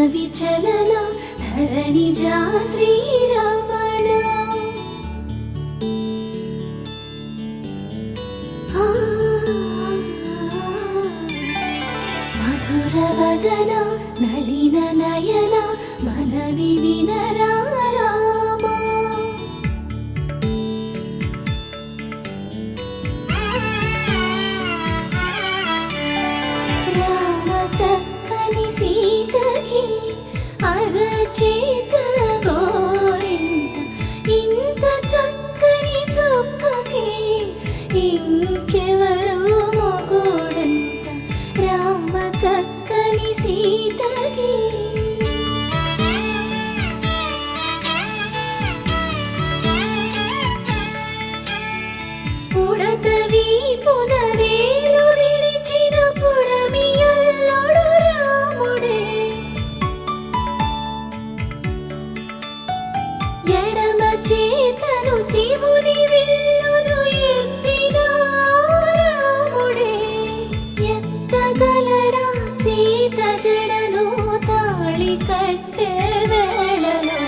విచలన ధరణిజా శ్రీరమణ మధుర వదన నళిన నయన మనవి వినరా అరచేత గోరింట ఇంత చక్కని చుక్కకి ఇంకెవరో మొగుడంట రామ చక్కని సీతకి పుడతవి పునవేలు విడిచిన పుడమియల్లోడు రాముడే ఎడమ చేతను శివుని విల్లును ఎత్తిన రాముడే ఎత్తగలడా సీత జడను తాళి కట్టే వేళలో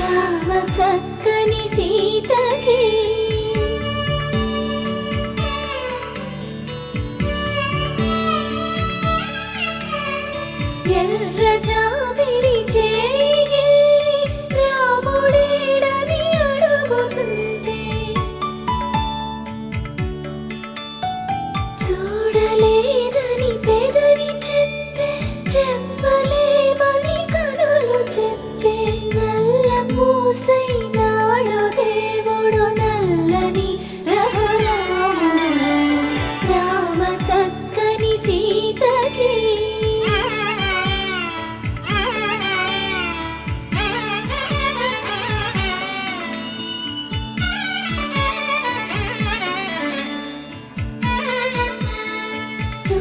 రామ చక్కని సీతకి ఎర్ర జాబిలి చేయి రాముడేడని అడుగుతుంటే చూడలేదని పెదవి చెప్పే చెప్పలేమని కనులు చెప్పే నల్ల పూసైనాడు దేవుడు నల్లని రఘురాముడు రామ చక్కని సీతకి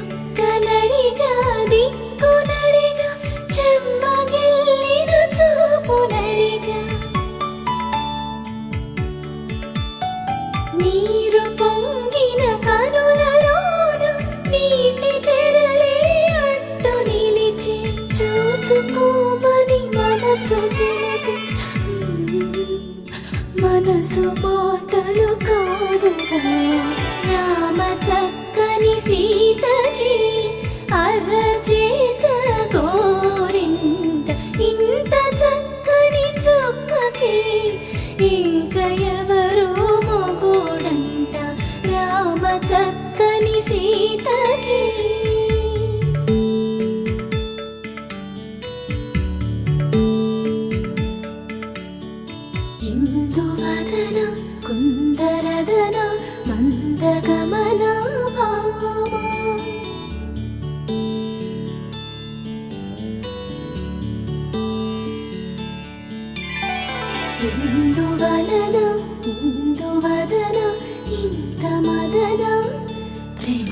చుక్కనడిగా దిక్కునడిగా చెమ్మగిల్లిన చూపునడిగా నీరు పొంగిన కనులలోన నీటి తెరలే అడ్డు నిలిచి చూసుకోమని మనసు తెలిపి మనసు మాటలు కాదుగా రామ చక్కని సీతకి అరచేత గోరింట ఇంత చక్కని చుక్కకి ఇంక ఎవరో మొగుడంట రామ చక్కని సీతకి ఇందువదన కుందరదన మందగమన భామా ఇందువలన ఇందువదన ఇంత మదన ప్రేమ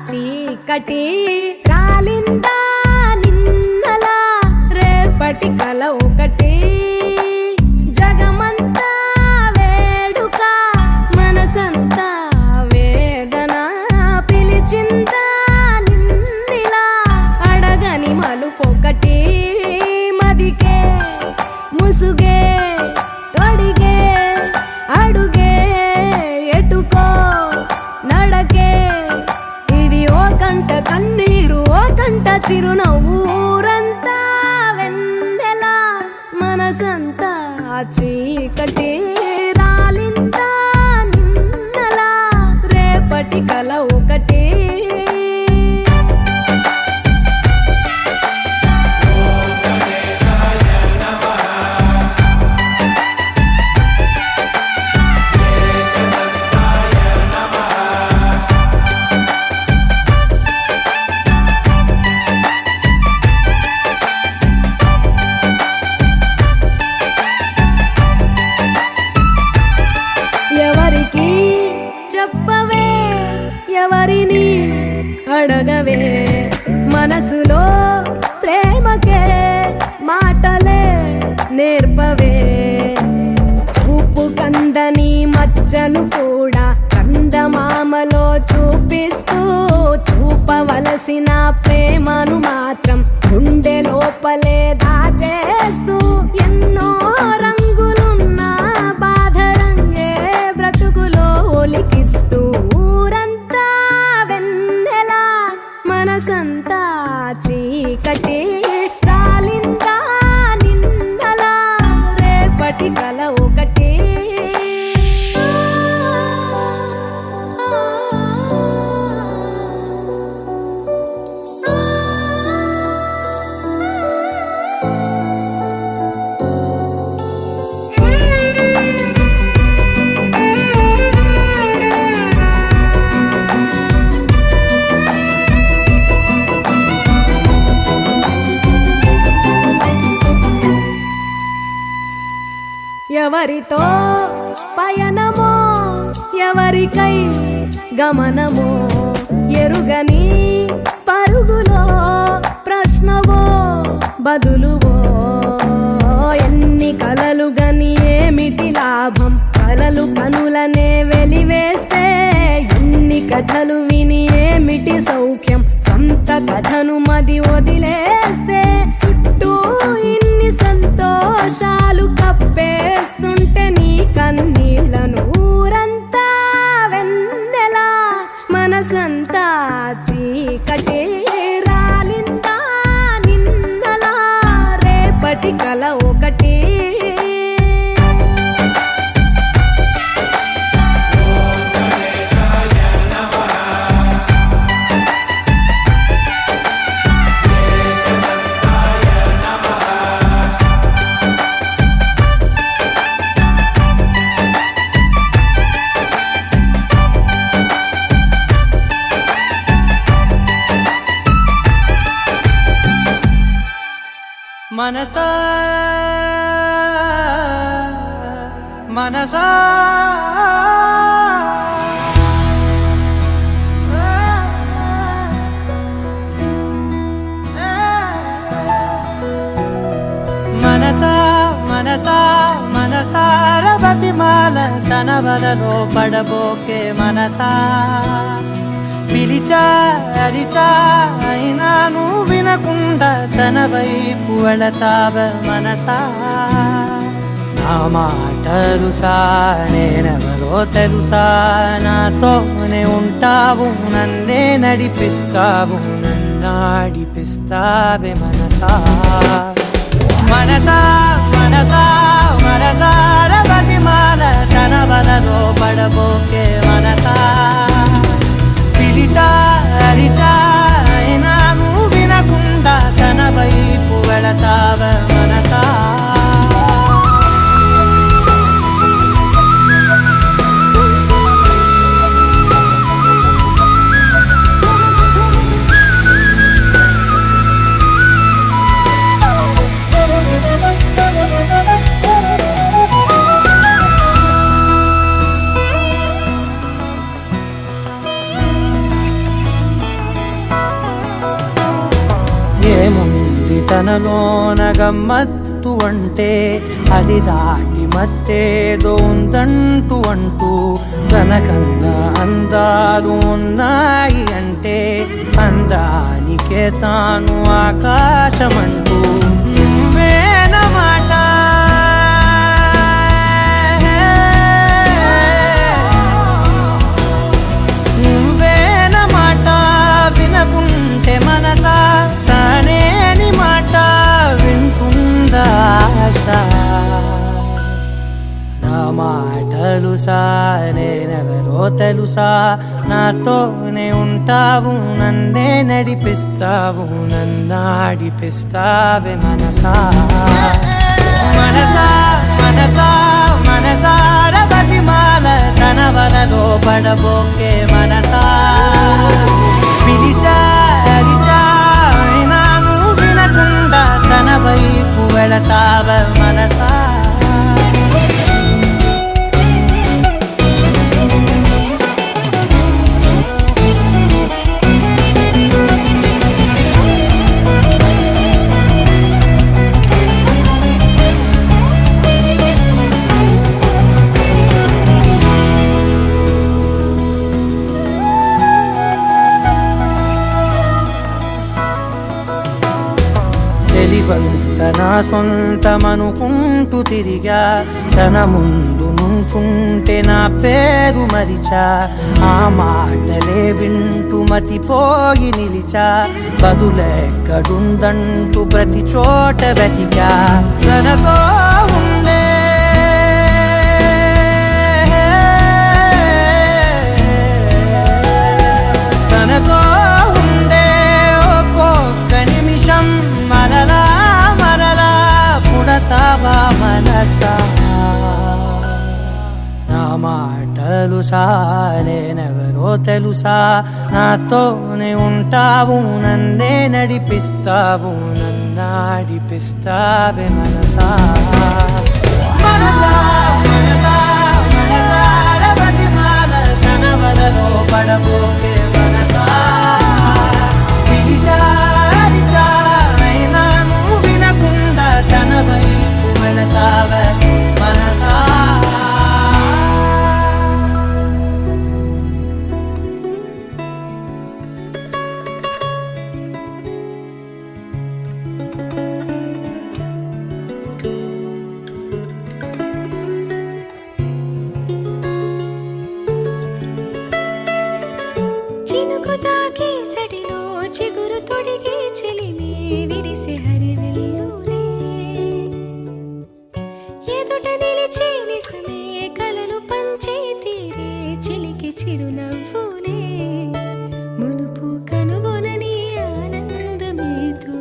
చీకటి రాలిందా నిన్నలా రేపటి కల ఒకటి జగమంతా వేడుక మనసంతా వేదన పిలిచిందా నిన్నిలా అడగని మలుపొకటి మదికే ముసుగే తొడిగే అడుగే ఎటుకో నడకే కంట కన్నీరు ఓ కంట చిరునవ్వు ఊరంతా వెన్నెల మనసంతా చీకటి రాలిందా నిన్నలా రేపటి కల ఒకటి అడగవే మనసులో ప్రేమకే మాటలే నేర్పవే చూపు కందని మచ్చను కూడా కందమామలో చూపిస్తూ చూపవలసిన ప్రేమను మాత్రం గుండె లోపలే దాచేస్తూ ఎన్నో రంగులున్న బాధ రంగే బ్రతుకులో ఒలికిస్తూ ఊరంతా వెన్నెలా మనసంతా చీకటి రాలిందా నిన్నలా రేపటి కల ఒకటి ఎవరితో పయనమో ఎవరికై గమనమో ఎరుగని పరుగులో ప్రశ్నవో బదులువో ఎన్ని కలలు గని ఏమిటి లాభం కలలు కనులనే వెలివేస్తే ఎన్ని కథలు విని ఏమిటి సౌఖ్యం సొంత కథను మది వదిలేస్తే చుట్టూ ఇన్ని సంతోషాలు కప్పేస్తుంటే నీ కన్నీళ్లను ఊరంతా వెన్నెలా మనసంతా చీకటి రాలిందా నిన్నలా రేపటి కల ఒకటి మనసా మనసా మనసా మనసా మనసార బతిమాల తన వలలో పడబోకే మనసా పిలిచా అరిచా అయినా నువ్వు వినకుండా తన వైపు వెళతావ మనసా నా మాటలుసా నేనెవరో తెలుసా నాతోనే ఉంటావు నన్నే నడిపిస్తావు నన్నాడిపిస్తావే మనసా మనసా మనసా మనసార బతిమాల తన వలలో పడబోకే మనసా పిలిచా అరిచా అయినా నువ్వు వినకుండా తన వైపు వెళతావ మనసా ఏముంది తనలోన గమ్మత్తు అంటే అది దాటి మత్తేదో ఉందంటూ అంటూ తనకన్నా అందాలు ఉన్నాయి అంటే అందానికే తాను ఆకాశమంటూ నువ్వేనమాట నువ్వేనమాట వినకుంటే మనసా తానేని మాట వింటుందా ఆశ నా మాటలుసా నేనెవరో తెలుసా నాతోనే ఉంటావు నన్నే నడిపిస్తావు నన్నాడిపిస్తావే మనసా మనసా మనసా మనసార బతిమాల తన వలలో పడబోకే మనసా పిలిచా అరిచా అయినా నువ్వు వినకుండా తన వైపు వెళతావ మనసా సొంతమనుకుంటూ తిరిగా, తన ముందు నుంచుంటే నా పేరు మరిచా, ఆ మాటలే వింటూ మతిపోయి నిలిచా, బదులెక్కడుందంటూ ప్రతి చోట వెతికా, తనతో ఉండే తనతో ఉండే ఒక్కొక్క నిమిషం మరలా మరలా పుడతావా మనసా, నా మాటలు సారేనెవరో తెలుసా, నాతోనే ఉంటావు నన్నే నడిపిస్తావు, నన్నాడిపిస్తావే మనసా మనసా మనసా మనసార బతిమాల తన వలలో పడబోకే మనసా, పిలిచారిచా అయినా నువ్వు వినకుండా తన వైపు వెళతావే మనసా. చినుకు తాకి చడిలో చిగురు తొడిగి చెలిమే విరిసే హరివెల్లులే, ఎదుట నిలిచి నిజమే కలలు పంచే తీరే చిలికి చిరునవ్వులే, మునుపు కనుగొనని ఆనందమేతో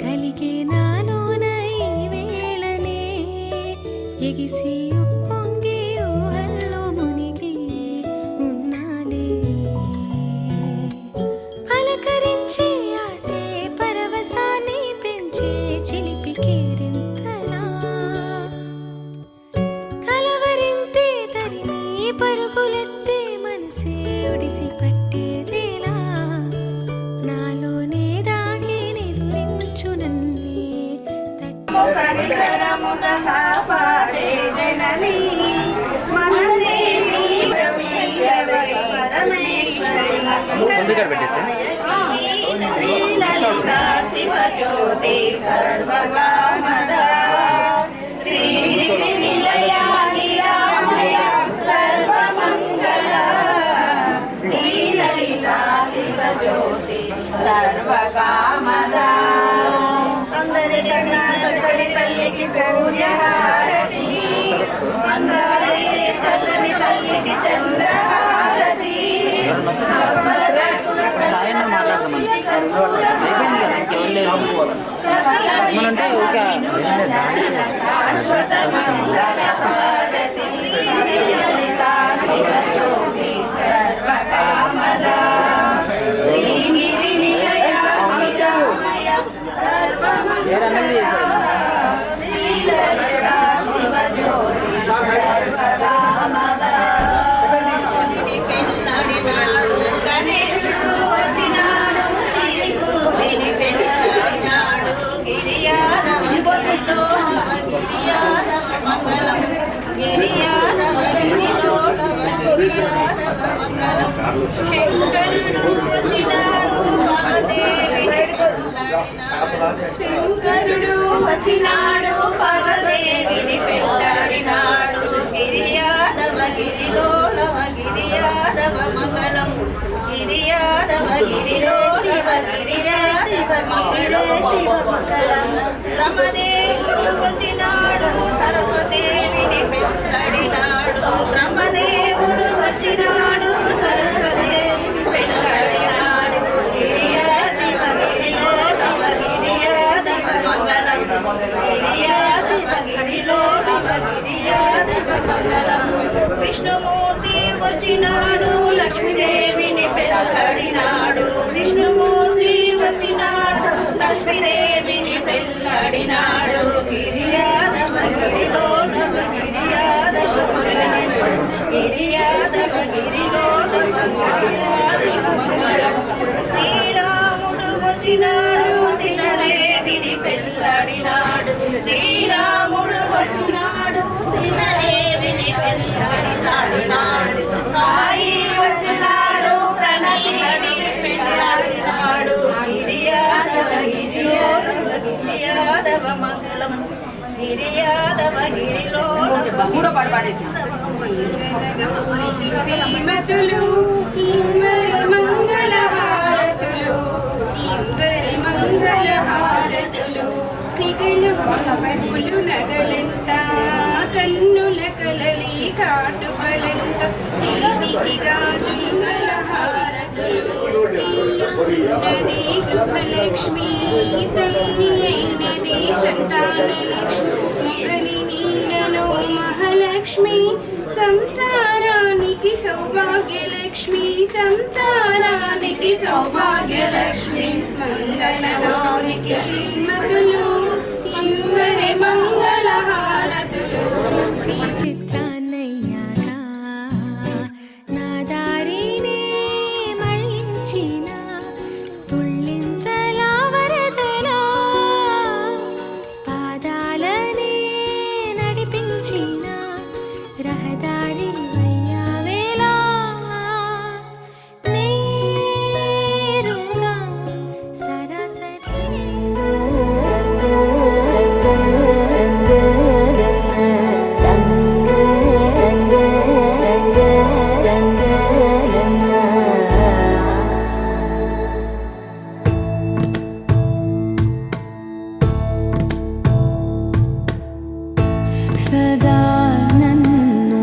కలిగే నాలోన ఈ వేళనే, ఎగిసి ఉప్పొంగి ఊహల్లో మునిగి ఉన్నాలే, పలకరించే ఆసే పరవశాన్ని పెంచే చిలిపి కేరింతలా, కలవరింతే తరిమి పరుగులెత్తే మనసే ఒడిసి పట్టేదేలా, నాలోనే దాగి నిదురించు నన్నే కనికరముగా కాపాడే జనని మనసే నీ ప్రమేయవై పరమేశ్వరి శ్రీలలిత శివజ్యోతి సర్వకామద శ్రీగిరి నిలయ నిలయ సర్వమంగళ శ్రీలలిత శివజ్యోతి సర్వకామద, అందరికన్నా చక్కని తల్లికి సూర్యహారతి, అందరికీ చక్కని తల్లికి చంద్రహారతి, శాశ్వత మంగళహారతి శ్రీలలిత శివజ్యోతి సర్వకామద శ్రీగిరి నిలయ నిరామయ సర్వమంగళ శ్రీలలిత శివజ్యోతి సర్వకామద. గణేశుడు వచ్చినాడు శ్రీకూపిని పెళ్ళాడినాడు, గిరియాదవ గిరియాదవ మంగళం గిరియాదవ గిరిశోడవ గిరియాదవ మంగళం, శంకరుడు వచ్చినాడు శంకరుడు వచ్చినాడు పరదేవిని పెళ్ళాడినాడు, గిరియాదవ గిరిలోలవ గిరియాదవ మంగళం గిరియాదవ గిరిలోలవ గిరియాదవ మంగళం, బ్రహ్మదేవుడు వచ్చినాడు సరస్వదేవిని పెళ్ళాడినాడు, బ్రహ్మదేవుడు వచ్చినాడు సరస్వదేవిని పెళ్ళాడినాడు, గిరియాదవ గిరిలోలవ గిరియాదవ మంగళం గిరియాదవ గిరిలోలవ గిరియాదవ మంగళం, విష్ణుమూర్తి వచ్చినాడు లక్ష్మీదేవిని పెళ్ళాడినాడు, విష్ణుమూర్తి వచ్చినాడు లక్ష్మీదేవిని పెళ్ళాడినాడు, గిరియాదవ గిరిలోలవ గిరియాదవ మంగళం గిరియాదవ గిరిలోలవ గిరియాదవ మంగళం, శ్రీరాముడు వచ్చినాడు సీతాదేవిని పెళ్ళాడినాడు, శ్రీరాముడు వచ్చినాడు సీతాదేవిని పెళ్ళాడినాడు, సాయి వచ్చినాడు ప్రణతిని పెళ్ళాడినాడు, గిరియాదవ గిరియోడవ గిరియాదవ మంగళం మూడో పాట పాడేసి శ్రీమతులు ఇంవరి మంగళ హారతులు ఇంవరి మంగళ హారతులు సిగలు పులు నగలంట కన్నుల కలలి కాటుబలంట చేతికి గాజులు హారతులు నది గృహలక్ష్మి తల్లి అయినది సంతానలక్ష్మి మొగని నీలలో మహాలక్ష్మి సంసారానికి సౌభాగ్యలక్ష్మి సంసారానికి సౌభాగ్యలక్ష్మి మంగళగౌరికి శ్రీమతులు ఇమ్మరి మంగళ హారతులు చిత్రాన్నయ్యాగా నా దారినే మళ్ళించిన తుళ్ళింతలా వరదలా పాదాలనే నడిపించిన రహదారి వయ్యావేలా నేరుగా సరాసరి సదా నన్ను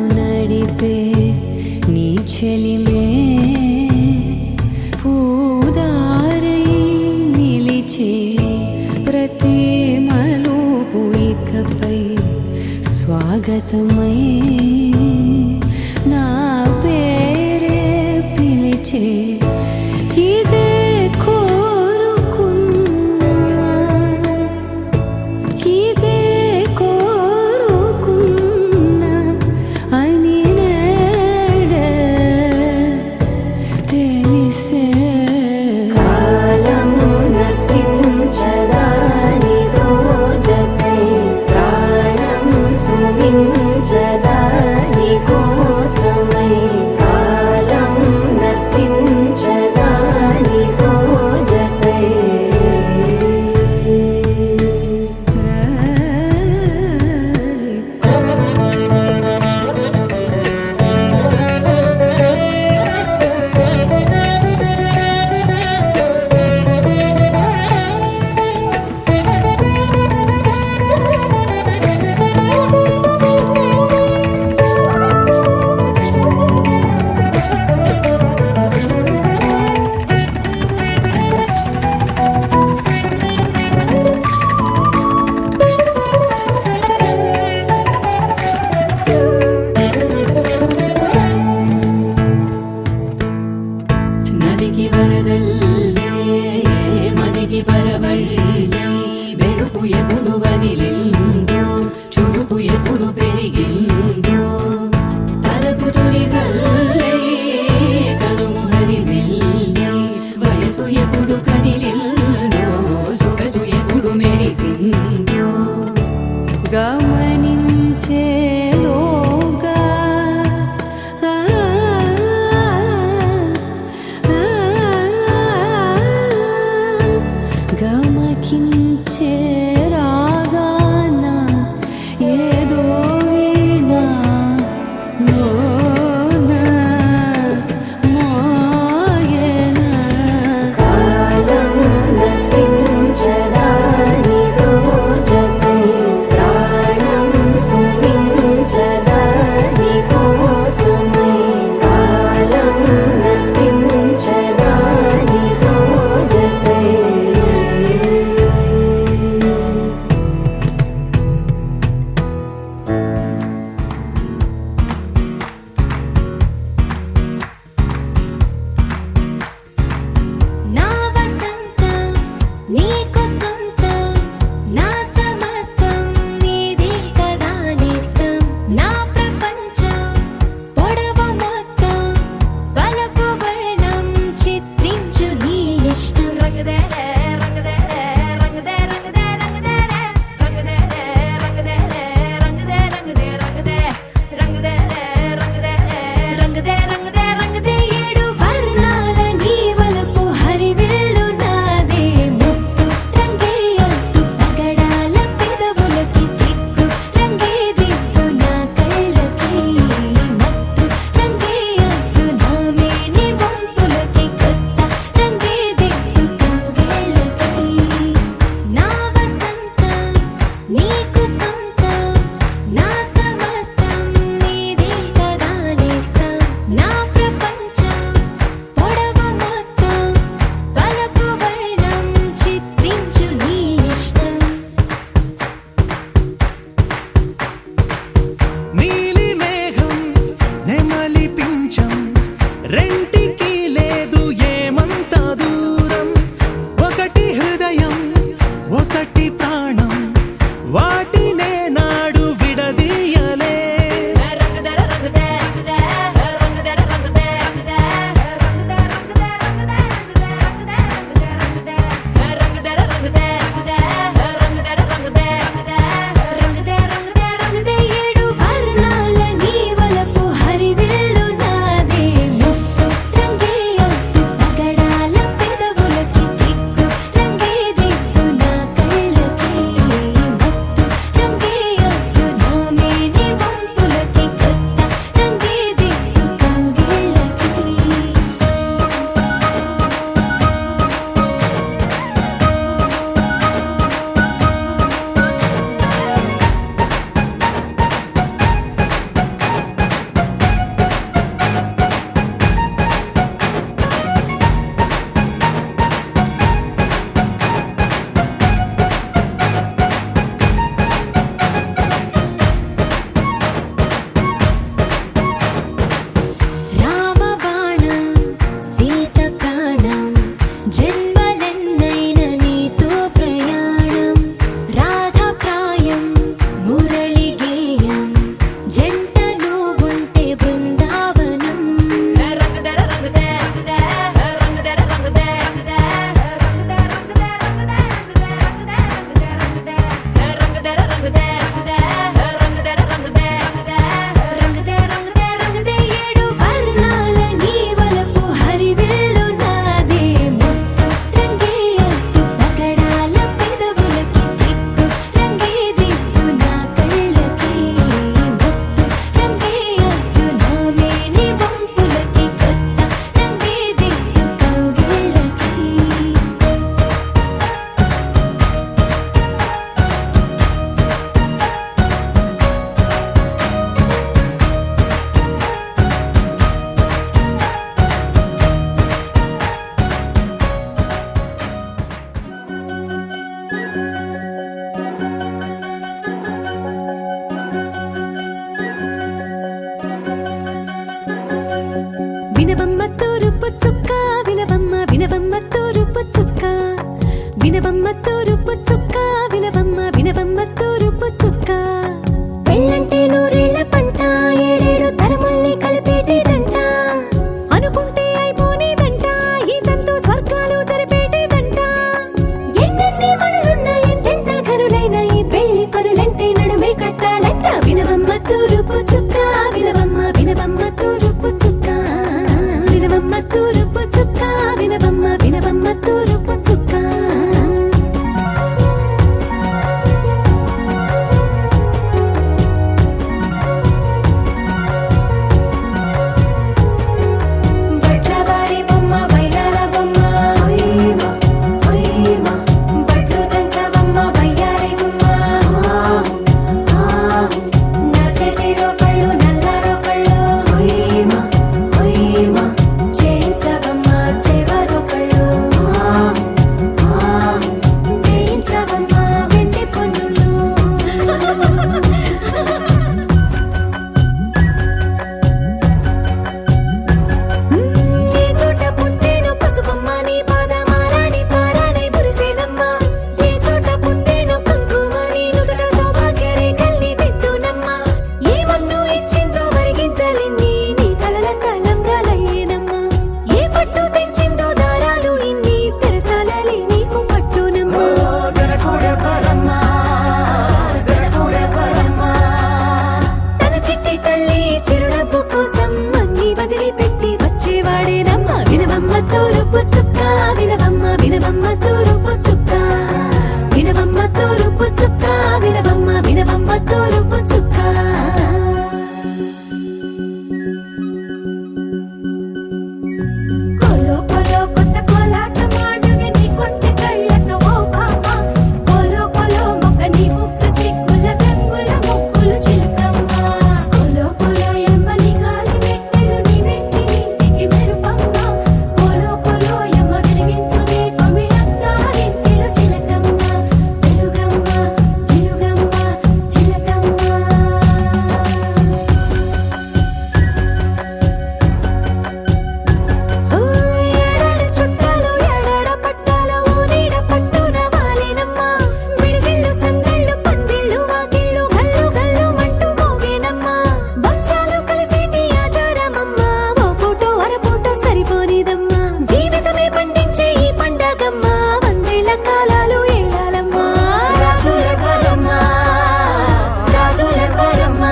వినవమ్మ తూరుపు చుక్క వినవమ్మ వినవమ్మ తూరుపు చుక్క వినవమ్మ తూరుపు చుక్క వినవమ్మ వినవమ్మ తూరుపు చుక్క పెళ్ళంటే నూరేళ్ల పంట ఏడేడు తరముల్ని కలిపేటేదంట అనుకుంటే అయిపోనేదంట ఈతంతో స్వర్గాలు జరిపేటేదంట ఎన్నెన్ని మనులున్నా ఎంతెంత కనులైన ఈ పెళ్లి పనులంటే నడుమే కట్టాలంట వినవమ్మ తూరుపు చుక్క వినవమ్మ వినవమ్మ తూరుపు చుక్క వినవమ్మ తూరుపు చుక్క వినవమ్మ వినవమ్మ తూరుపు చుక్క తూరుపు చుక్క వినవమ్మ వినవమ్మ తూరుపు చుక్క వినవమ్మ తూరుపు చుక్క వినవమ్మ వినవమ్మ తూరుపు చుక్క కోలో కోలో కొత్త కోలాట మాడుగే నీ కొంటె కళ్ళతో ఓ బామ్మ కోలో కోలో మొక్క నీ ముక్కు సిగ్గుల రంగుల ముక్కులు చిలుకమ్మ కోలో కోలో ఎమ్మ నీ కాలి మెట్టెలు నీ నెట్టి నింటికి మెరుపమ్మ కోలో కోలో ఎమ్మ వెలిగించు దీపమే అత్తారింటిలో చిలకమ్మ వెలుగమ్మ చిలుగమ్మ చిలకమ్మ ఏడాడ చుట్టాలు ఏడాడ పట్టాలు ఊరీడ పట్టున వాలేనమ్మ విడిదిళ్ళు సందళ్ళు పందిళ్ళు వాకిళ్ళు గల్లు గల్లు మంటూ మోగేనమ్మ వంశాలు కలిసేటి ఆచారమమ్మ ఓ పూటో అరపూటో సరిపోనిదమ్మ జీవితమే పండించే ఈ పండగమ్మ వందేళ్ల కాలాలు ఏలాలమ్మ రాజులెవరమ్మ రాజులెవరమ్మ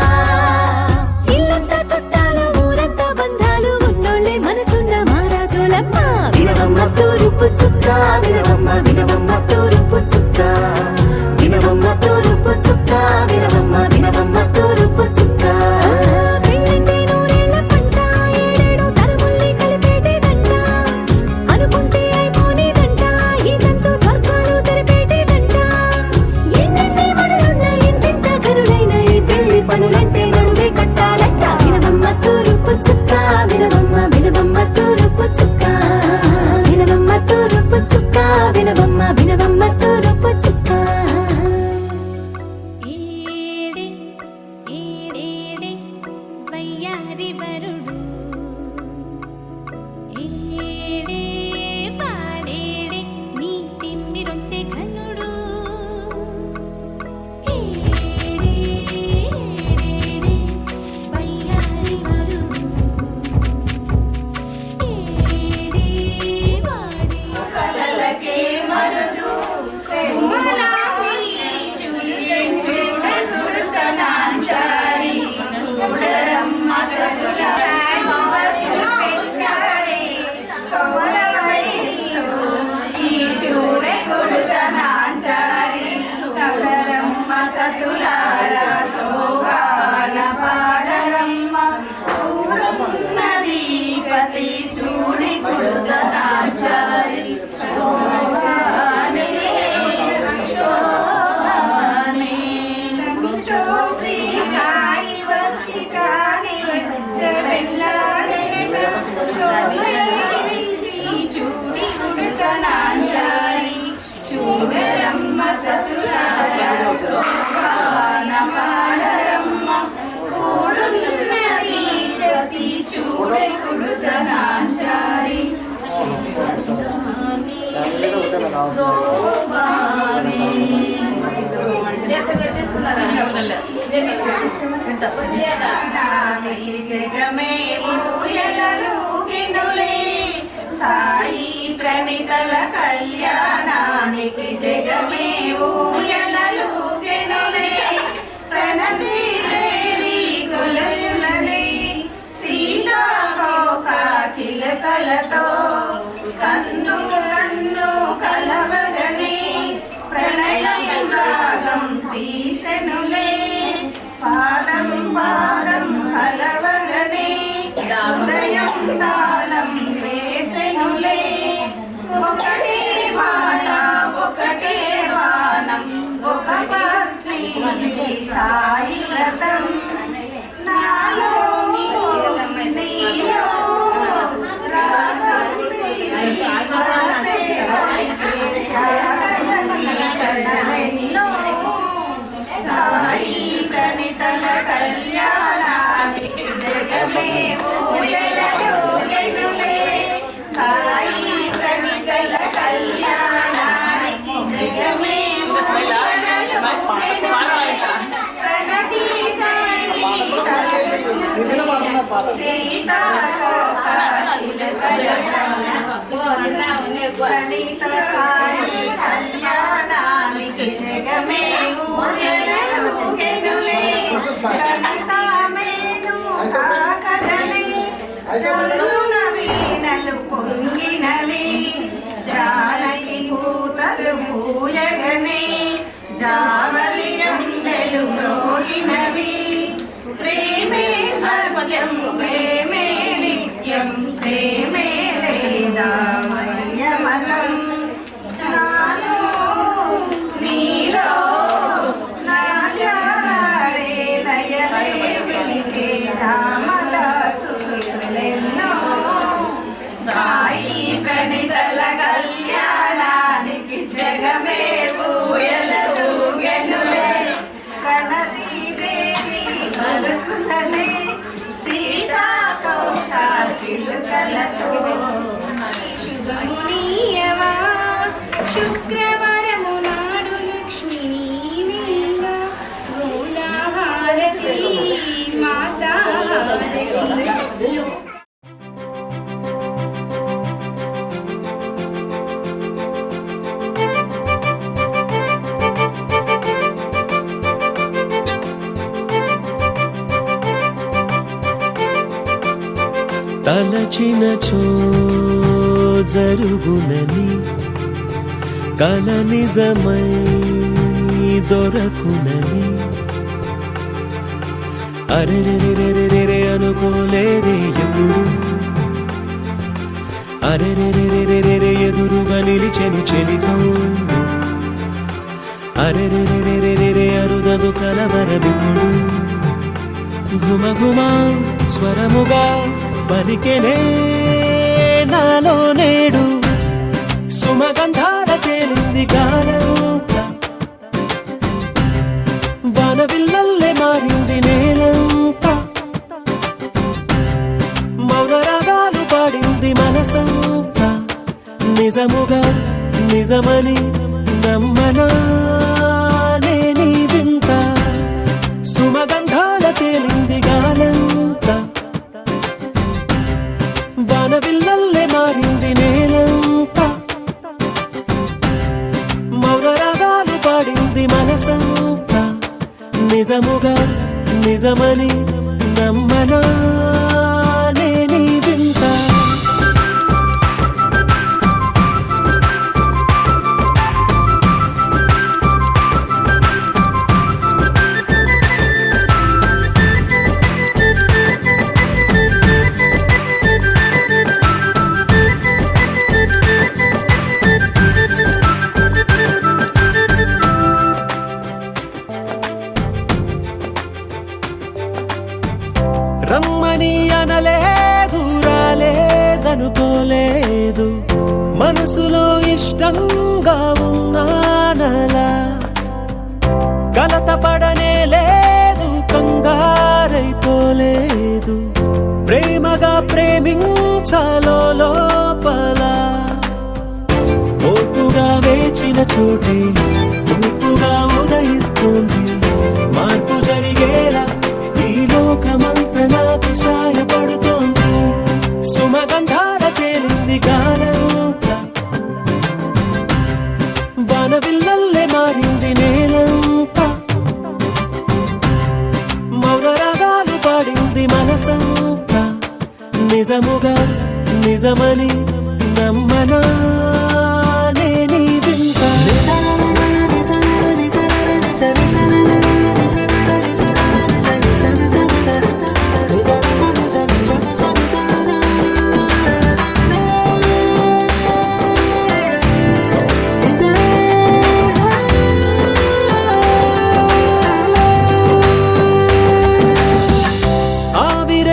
ఇల్లంతా చుట్టాలు ఊరంతా బంధాలు ఉన్నోళ్ళే మనసున్న మహారాజులమ్మ వినవమ్మ తూరుపు చుక్క వినవమ్మ వినవమ్మ తూరుపు చుక్క వినవమ్మ తూరుపు చుక్క వినవమ్మ వినవమ్మ తూరుపు చుక్క పెళ్ళంటే నూరేళ్ల పంట ఏడేడు తరముల్ని కలిపేటేదంట అనుకుంటే అయిపోనేదంట ఈతంతో స్వర్గాలు జరిపేటేదంట ఎన్నెన్ని మడులున్నా ఎంతెంత కనులైన ఈ పెళ్లి పనులంటే నడుమే కట్టాలంట వినవమ్మ తూరుపు చుక్క వినవమ్మ వినవమ్మ తూరుపు చుక్క వినవమ్మ తూరుపు చుక్క వినవమ్మ వినవమ్మ తూరుపు చుక్క ఏడే ఏడేడే వయ్యారి వరుడు ఏడే వాడేడే నీ తిమ్మిరొచ్చే ఘనుడు ఏడే ఏడేడే వయ్యారి వరుడు ఏడే వాడే కలలకే మరుదు ప్రేమలాని చులి తెంచు గుడుతనాంచారి గుడరమ్మ సతుల నానికి జగమే ఊయలూగినులే సాయి ప్రణితల కళ్యాణానికి జగమే ఊయలూగినులే ప్రణతి దేవి గొలుసులనే సీతాకోక చిలకలతో కన్ను కన్ను కలవగనే ప్రణయం రాగం తీసెనులే పాదం పాదం కలవగనే హృదయం తాళం వేసెనులే ఒకటే మాట ఒకటే వానం ఒక పత్ని శ్రీ సాయి వ్రతం నాలో నీలో రాగం తీసి వరతే వరికే త్యాగల కీర్తనలెన్నో సాయి ప్రణితల కళ్యాణానికి జగమే ఊయలూగెనులే సాయి ప్రణితల కళ్యాణానికి జగమే ఊయలూగెనులే ప్రణతి దేవి సీతాకోక చిలకలతో ప్రణీత సాయి కళ్యాణానికి జగమే ఊయలూగెనులే ప్రణతమేను సాకగనే జల్లున వీణలు పొంగినవి జానకి పూతలు పూయగనే జావలి అందెలు మ్రోగినవి ప్రేమే సత్యం ప్రేమే నిత్యం ప్రేమే వేదామయ్యమతం నాలో నీలో నాట్యాలాడే లయలే చిలికే రామదాసు కృతులెన్నో సాయి ప్రణితల కళ్యాణానికి జగమే ఊయలూగెనులే ప్రణతి దేవి గొలుసులనే సీతాకోక చిలుకలతో శుభమునీయవా శుక్రవారము నాడు లక్ష్మీ నీవేగా గోదాహారతి మాతాహారతి తలచినచో జరుగునని కల నిజమై దొరకునని అరెరెరెరెరెరె అనుకోలేదే ఎప్పుడు అరెరెరెరెరెరె ఎదురుగా నిలిచెను చెలితోడు అరెరెరెరెరెరె అరుదను కలవరమిప్పుడు ఘుమఘుమ స్వరముగా పలికెనే నాలో నేడు సుమగంధాల తేలింది గానంతా వానవిల్లల్లే మారింది నేలంతా మౌనరాగాలు పాడింది మనసంతా నిజముగా నిజమని నమ్మనా నేనీ వింత సుమగంధాల తేలింది గానంతా వానవిల్లల్లే మారింది నేలంతా మౌనరాగాలు పాడింది మనసంతా నిజముగా నిజమని నమ్మనా నేనీ వింత రమ్మని అనలేదు రాలేదనుకోలేదు మనసులో ఇష్టంగా ఉన్నానలా కలత పడనే లేదు కంగారైపోలేదు ప్రేమగా ప్రేమించాలో లోపల ఓర్పుగా వేచిన చోటే తూర్పుగా ఉదయిస్తుంది మార్పు జరిగేలా నీలో మనసంతా నిజముగా నిజమని నమ్మనా నేనీ వింత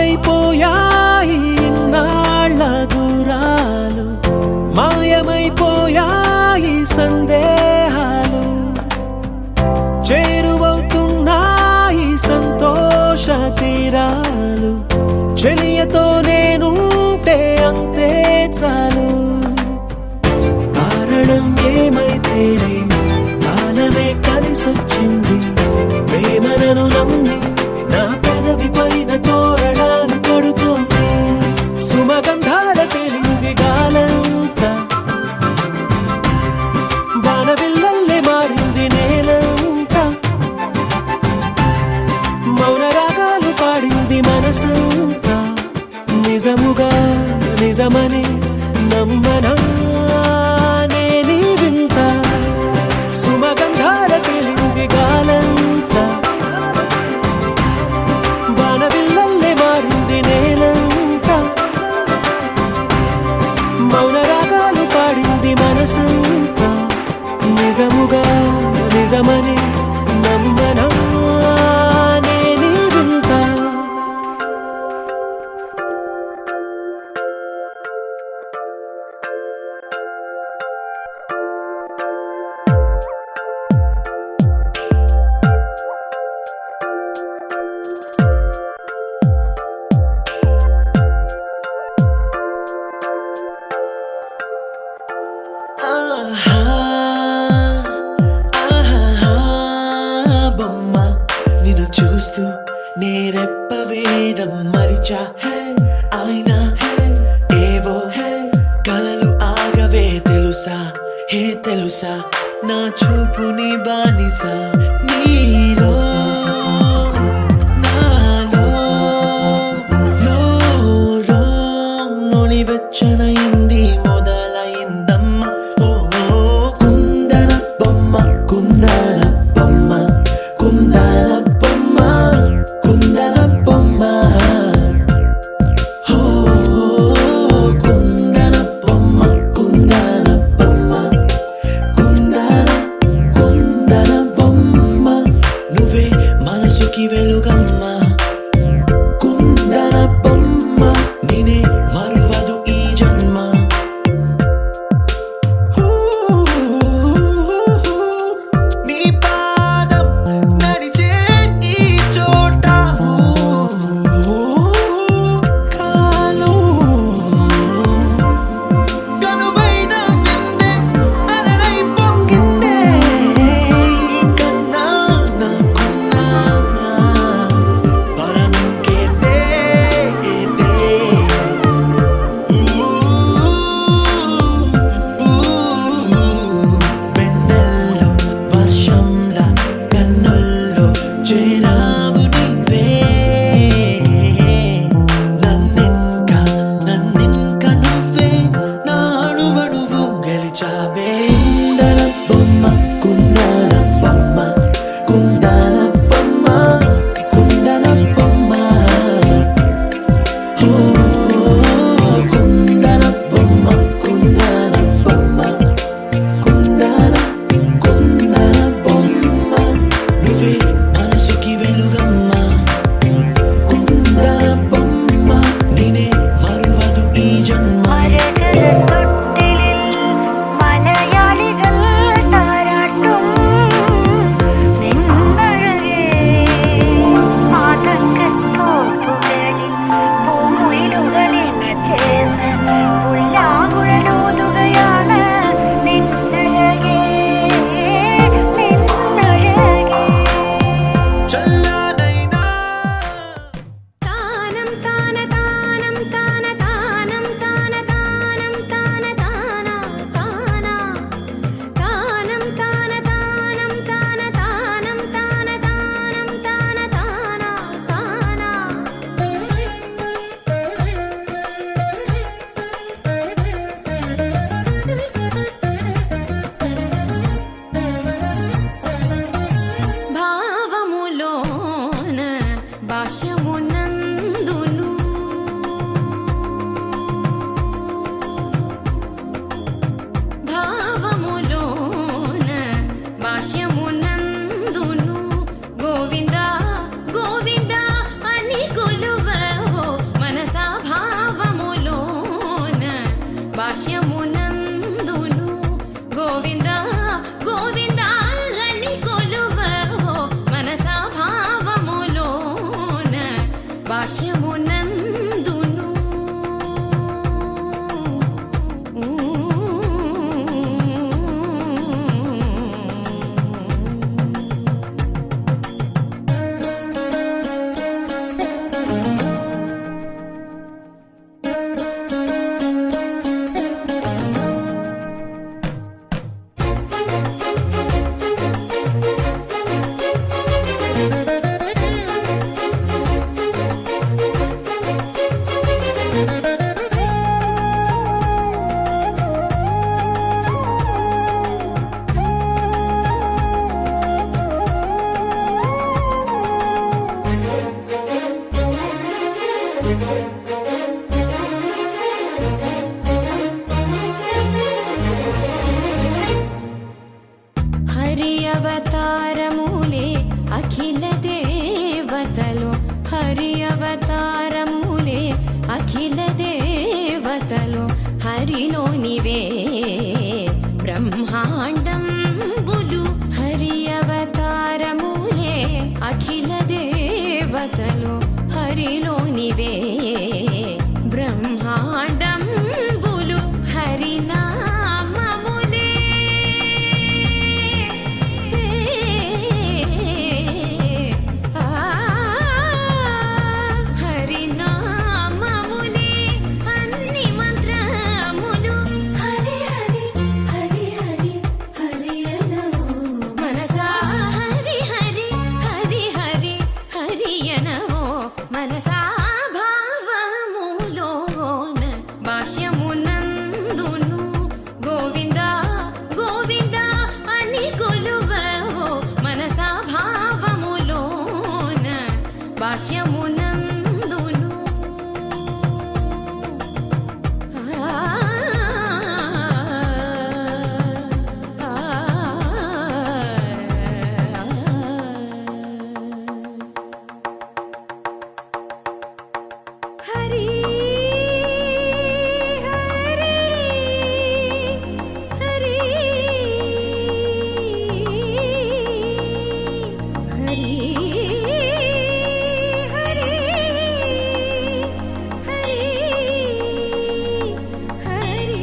ఆవిరైపోయాయి ఇన్నాళ్ళ దూరాలు మాయమైపోయాయి సందేహాలు చేరువవుతున్నాయి సంతోష తీరాలు చెలియతో నేనుంటే అంతే చాలు కారణం ఏమైతేనే కాలమే కలిసొచ్చింది ప్రేమను నమ్మి నా పెదవి పైన తోరణాలు కడుతోంది సుమగంధాల తెలింది గాలంతా బాణవిల్లల్లే మారింది నేలంతా మౌన రాగాలు పాడింది మనసంతా నిజముగా నిజమని నమ్మనా నేనీ వింత సుమగంధాల తెలింది గాలంతా బాణవిల్లల్లే మారింది నేలంతా మౌన రాగాలు పాడింది మనసంతా నిజముగా నిజమని నమ్మనా నేనీ వింత ఆహా ఆహా బొమ్మ నిన్ను చూస్తూ నేరెప్పవేయడం మరిచా అయినా ఏవో కలలు ఆగవే తెలుసా తెలుసా నా చూపుని బానిసా నీలో నాలో లో నొలి వెచ్చనైంది మొదలైందమ్మ ఓ కుందన బొమ్మ కుందన బొమ్మ కుందన బొమ్మ కుందన బొమ్మ ఓ కుందన బొమ్మ కుందన బొమ్మ కుందన బొమ్మ భాష్యమునందును హరి అవతారములే అఖిల దేవతలు హరి అవతారములే అఖిల దేవతలు హరిలోనివే బ్రహ్మాండంబులు హరి అవతారములే అఖిల దేవతలు హరిలోనివే బ్రహ్మాండంబులు హరినామములే హరినామములే అన్ని మంత్రములు హరి హరి హరి హరి హరి అనవో మనసా హరి హరి హరి హరి హరి అనవో మనసా భావములోన బాహ్యమునందును గోవింద గోవింద అని కొలువవో మనసా భావములోన బాహ్యమునందును హరి హరి హరి హరి హరి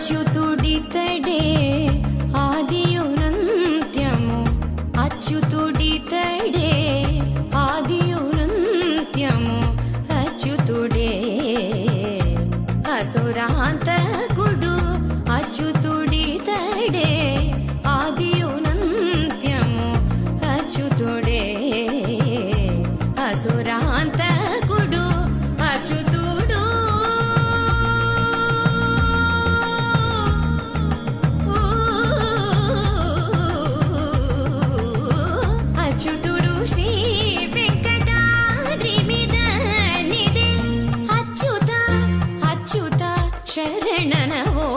అచ్యుతుడితడే ఆదియునంత్యము అచ్యుతుడితడే ఆదియునంత్యము అచ్యుతుడే అసురాంతకుడు అచ్యుతుడితడే ఆదియునంత్యము అచ్యుతుడే అసురాంతకుడు అచ్యుతుడు అచ్యుతుడు శ్రీ వెంకటాద్రి మీద నిదే అచ్యుత అచ్యుత శరణనవో